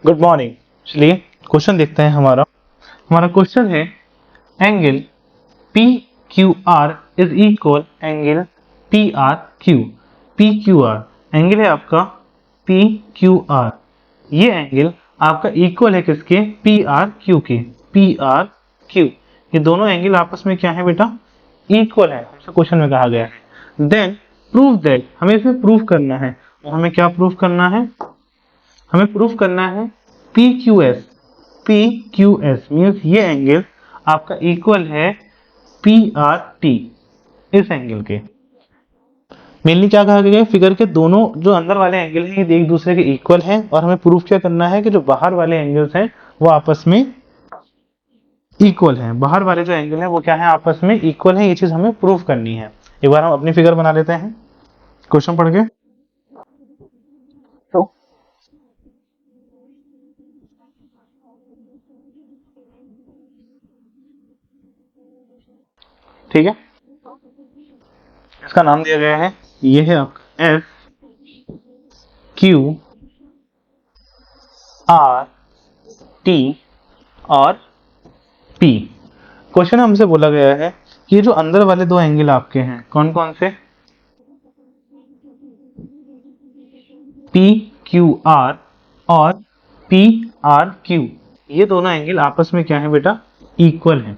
Good morning. चलिए question देखते हैं। हमारा क्वेश्चन है angle P Q R is equal angle P R Q. P Q R angle है आपका पी क्यू आर, ये एंगल आपका इक्वल है किसके? पी आर क्यू के। पी आर क्यू ये दोनों एंगल आपस में क्या है बेटा? इक्वल है, हमसे क्वेश्चन में कहा गया है। देन प्रूव दैट, हमें इसे प्रूव करना है। और हमें क्या प्रूव करना है? हमें प्रूफ करना है P Q S. P Q S means ये एंगल आपका इक्वल है पी आर टी, इस एंगल के। मेनली क्या कहा गया है? फिगर के दोनों जो अंदर वाले एंगल हैं ये एक दूसरे के इक्वल हैं, और हमें प्रूफ क्या करना है कि जो बाहर वाले एंगल्स हैं वो आपस में इक्वल हैं। बाहर वाले जो एंगल हैं वो क्या है? आपस में इक्वल हैं। ये चीज हमें प्रूफ करनी है। एक बार हम अपनी फिगर बना लेते हैं क्वेश्चन पढ़ के। तो ठीक है, इसका नाम दिया गया है, ये है आपका एफ क्यू आर टी और पी। क्वेश्चन हमसे बोला गया है कि ये जो अंदर वाले दो एंगल आपके हैं कौन कौन से? पी क्यू आर और पी आर क्यू, ये दोनों एंगल आपस में क्या है बेटा? इक्वल है।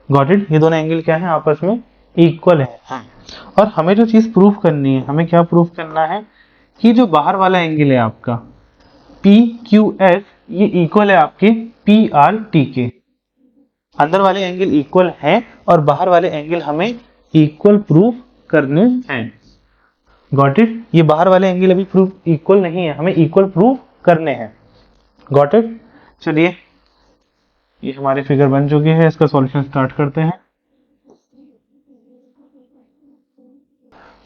Got it? ये दोनों एंगल क्या है? आपस में इक्वल है। और हमें जो चीज प्रूफ करनी है, हमें क्या प्रूफ करना है कि जो बाहर वाला एंगल है आपका पी क्यू एस, ये इक्वल है आपके पी आर टी के। अंदर वाले एंगल इक्वल हैं और बाहर वाले एंगल हमें इक्वल प्रूफ करने हैं। Got it? ये बाहर वाले एंगल अभी प्रूफ इक्वल नहीं है, हमें इक्वल प्रूफ करने हैं। Got it? चलिए ये हमारी फिगर बन चुकी है, इसका सॉल्यूशन स्टार्ट करते हैं।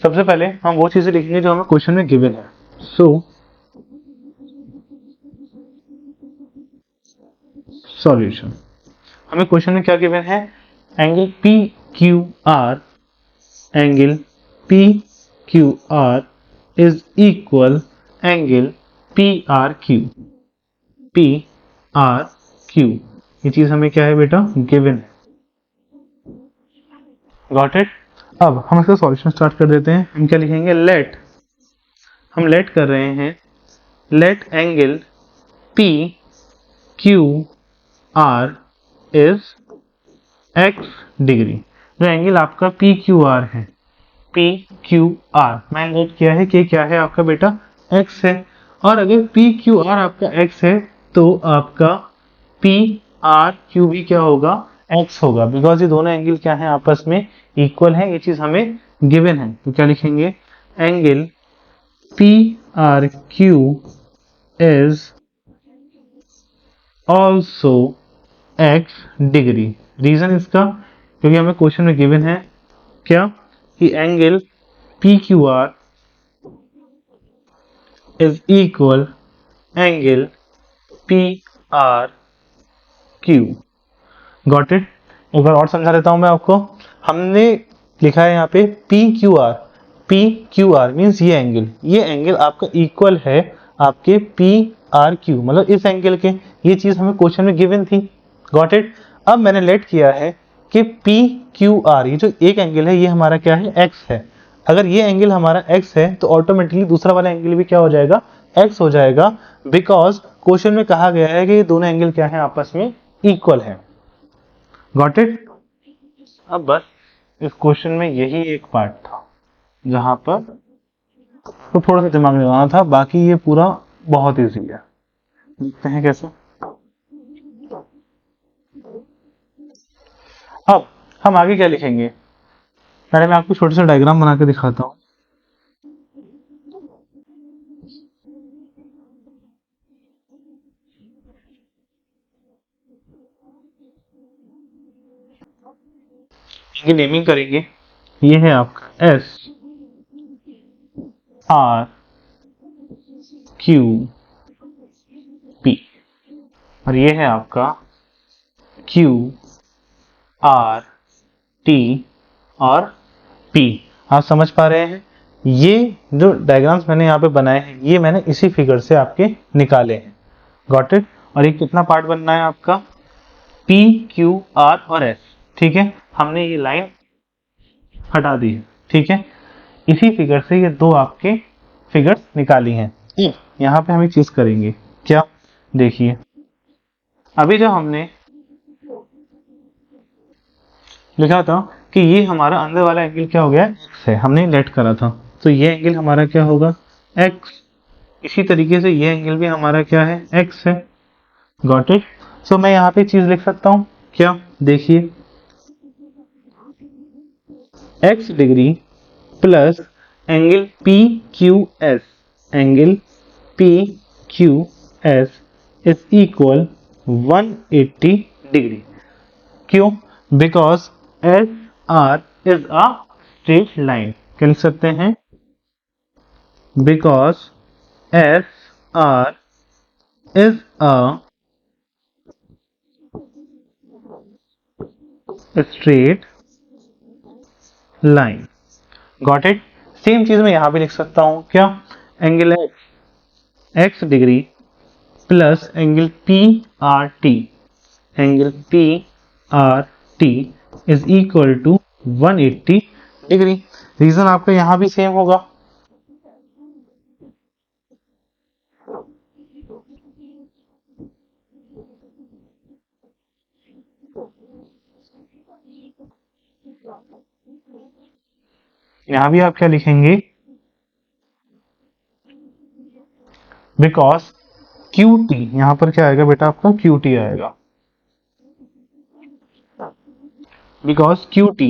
सबसे पहले हम वो चीजें लिखेंगे जो हमें क्वेश्चन में गिवन है। सो सॉल्यूशन, हमें क्वेश्चन में क्या गिवन है? Angle P Q are, angle P Q R is equal angle P R Q. P R Q ये चीज हमें क्या है बेटा? गिवन है। Got it? अब हम इसका सॉल्यूशन स्टार्ट कर देते हैं। हम क्या लिखेंगे? लेट, हम लेट कर रहे हैं, let angle P Q R is x degree. जो एंगल आपका पी क्यू आर है, पी क्यू आर मैंने नोट किया है कि क्या है आपका बेटा? एक्स है। और अगर पी क्यू आर आपका एक्स है तो आपका पी आर क्यू भी क्या होगा? एक्स होगा, बिकॉज ये दोनों एंगल क्या है? आपस में इक्वल है। ये चीज हमें गिवन है, तो क्या लिखेंगे? Angle P R Q is also X degree. Reason इसका, क्योंकि हमें क्वेश्चन में गिवन है क्या? कि angle P Q R is equal angle P R Q. Got it? एक बार और समझा देता हूं मैं आपको। हमने लिखा है यहाँ पे P Q are. P Q are means ये एंगल आपका इक्वल है आपके पी आर क्यू, मतलब इस एंगल के। ये चीज हमें क्वेश्चन में गिवन थी। Got it? अब मैंने लेट किया है कि पी क्यू आर, ये जो एक एंगल है ये हमारा क्या है? एक्स है। अगर ये एंगल हमारा एक्स है तो ऑटोमेटिकली दूसरा वाला एंगल भी क्या हो जाएगा? एक्स हो जाएगा, बिकॉज क्वेश्चन में कहा गया है कि ये दोनों एंगल क्या है? आपस में इक्वल है। Got it? अब बस इस क्वेश्चन में यही एक पार्ट था जहां पर तो थोड़ा सा दिमाग लगाना था, बाकी ये पूरा बहुत इजी है। देखते हैं कैसे। अब हम आगे क्या लिखेंगे? पहले मैं आपको छोटे से डायग्राम बना के दिखाता हूँ। ये नेमिंग करेंगे। ये है आपका एस आर क्यू पी, और ये है आपका क्यू आर टी और पी। आप समझ पा रहे हैं? ये जो डायग्राम्स मैंने यहाँ पे बनाए हैं ये मैंने इसी फिगर से आपके निकाले हैं। Got it. और ये कितना पार्ट बनना है आपका, पी क्यू आर और एस, ठीक है। हमने ये लाइन हटा दी है, ठीक है। इसी फिगर से ये दो आपके फिगर्स निकाली हैं। यहाँ पे हम एक चीज करेंगे, क्या, देखिए अभी जो हमने लिखा था कि ये हमारा अंदर वाला एंगल क्या हो गया है, एक्स है, हमने लेट करा था, तो ये एंगल हमारा क्या होगा, एक्स। इसी तरीके से ये एंगल भी हमारा क्या है, एक्स है। Got it. सो मैं यहाँ पे चीज लिख सकता हूँ, क्या, देखिए x degree plus angle P Q S, angle P Q S is equal 180 degree. क्यों, because S R is a straight line, क्या लिख सकते हैं, because S R is a straight line. Got it. Same चीज मैं यहां भी लिख सकता हूं, क्या, angle x degree plus angle P R T, angle P R T is equal to 180 degree. Reason आपका यहां भी सेम होगा, यहां भी आप क्या लिखेंगे, बिकॉज क्यू टी, यहां पर क्या आएगा बेटा आपका, क्यू टी आएगा, because Q T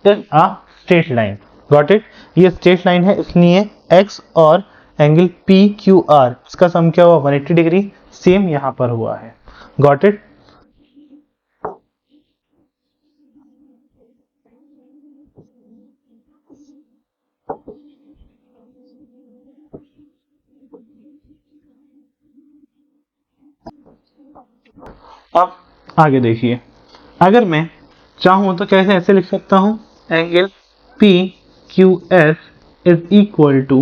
is a straight line. Got it. ये स्ट्रेट लाइन है, इसलिए एक्स और एंगल पी क्यू आर इसका सम क्या हुआ, 180 डिग्री, सेम यहां पर हुआ है। Got it. अब आगे देखिए, अगर मैं चाहूं तो कैसे ऐसे लिख सकता हूं, angle P Q S is equal to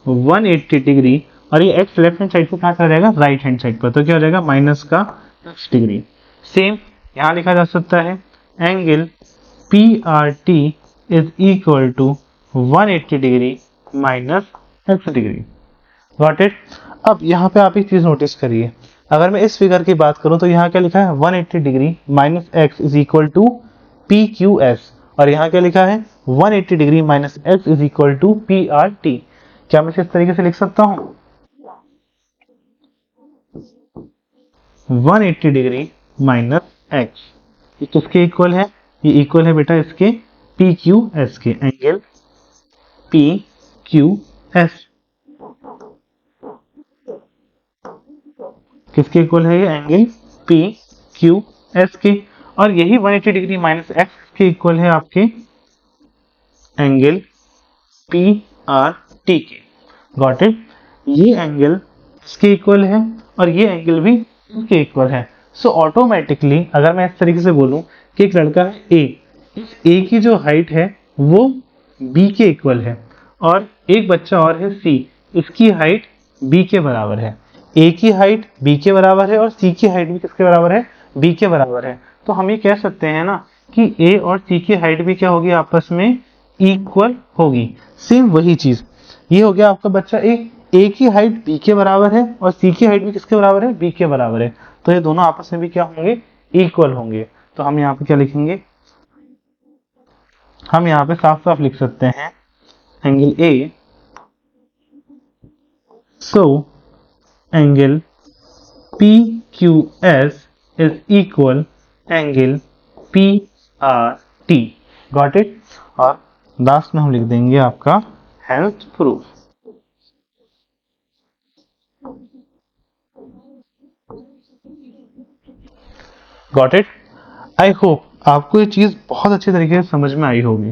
180 degree, और ये एक्स लेफ्ट हैंड साइड को कहाँ चला जाएगा, राइट हैंड साइड पर, तो क्या हो जाएगा, माइनस का एक्स डिग्री। सेम यहां लिखा जा सकता है, angle P R T is equal to 180 degree minus X degree. Got it. अब यहाँ पे आप एक चीज नोटिस करिए, अगर मैं इस फिगर की बात करूं तो यहाँ क्या लिखा है, 180 degree minus X is equal to P Q S, और यहाँ क्या लिखा है, 180 degree minus X is equal to P R T. क्या मैं इस तरीके से लिख सकता हूँ, 180 डिग्री माइनस एक्स, ये किसके इक्वल है, ये इक्वल है बेटा इसके पी क्यू एस के, एंगल पी क्यू एस किसके इक्वल है, ये एंगल पी क्यू एस के, और यही 180 डिग्री माइनस एक्स के इक्वल है आपके एंगल पी आर टी के। Got it. ये एंगल इसके इक्वल है और ये एंगल भी इसके इक्वल है। सो ऑटोमेटिकली अगर मैं इस तरीके से बोलूं कि एक लड़का है ए, इस ए की जो हाइट है वो बी के इक्वल है, और एक बच्चा और है सी, इसकी हाइट बी के बराबर है। ए की हाइट बी के बराबर है और सी की हाइट भी किसके बराबर है, बी के बराबर है। तो हम ये कह सकते हैं ना कि ए और सी की हाइट भी क्या होगी, आपस में इक्वल होगी। सेम वही चीज ये हो गया आपका बच्चा ए की हाइट बी के बराबर है और सी की हाइट भी किसके बराबर है, बी के बराबर है, तो ये दोनों आपस में भी क्या होंगे, इक्वल होंगे। तो हम यहाँ पे क्या लिखेंगे, हम यहाँ पे साफ साफ लिख सकते हैं, angle A, so angle P Q S is equal angle P R T. Got it. और लास्ट में हम लिख देंगे आपका health proof. Got it. I hope आपको ये चीज बहुत अच्छे तरीके से समझ में आई होगी।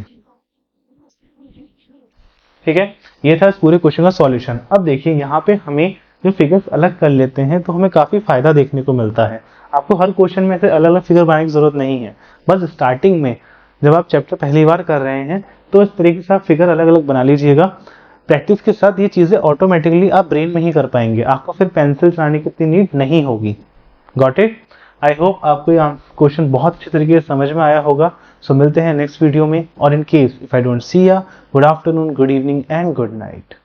ठीक है, ये था इस पूरे क्वेश्चन का सॉल्यूशन। अब देखिए यहाँ पे हमें जो फिगर्स अलग कर लेते हैं तो हमें काफी फायदा देखने को मिलता है। आपको हर क्वेश्चन में से अलग अलग फिगर बनाने की जरूरत नहीं है, बस स्टार्टिंग में जब आप चैप्टर पहली बार कर रहे हैं तो इस तरीके से आप फिगर अलग अलग बना लीजिएगा, प्रैक्टिस के साथ ये चीज़ें ऑटोमेटिकली आप ब्रेन में ही कर पाएंगे, आपको फिर पेंसिल चलाने की इतनी नीड नहीं होगी। Got it? आई होप आपको ये क्वेश्चन बहुत अच्छी तरीके से समझ में आया होगा। सो मिलते हैं नेक्स्ट वीडियो में, और in case if I don't see ya, good afternoon, good evening and good night.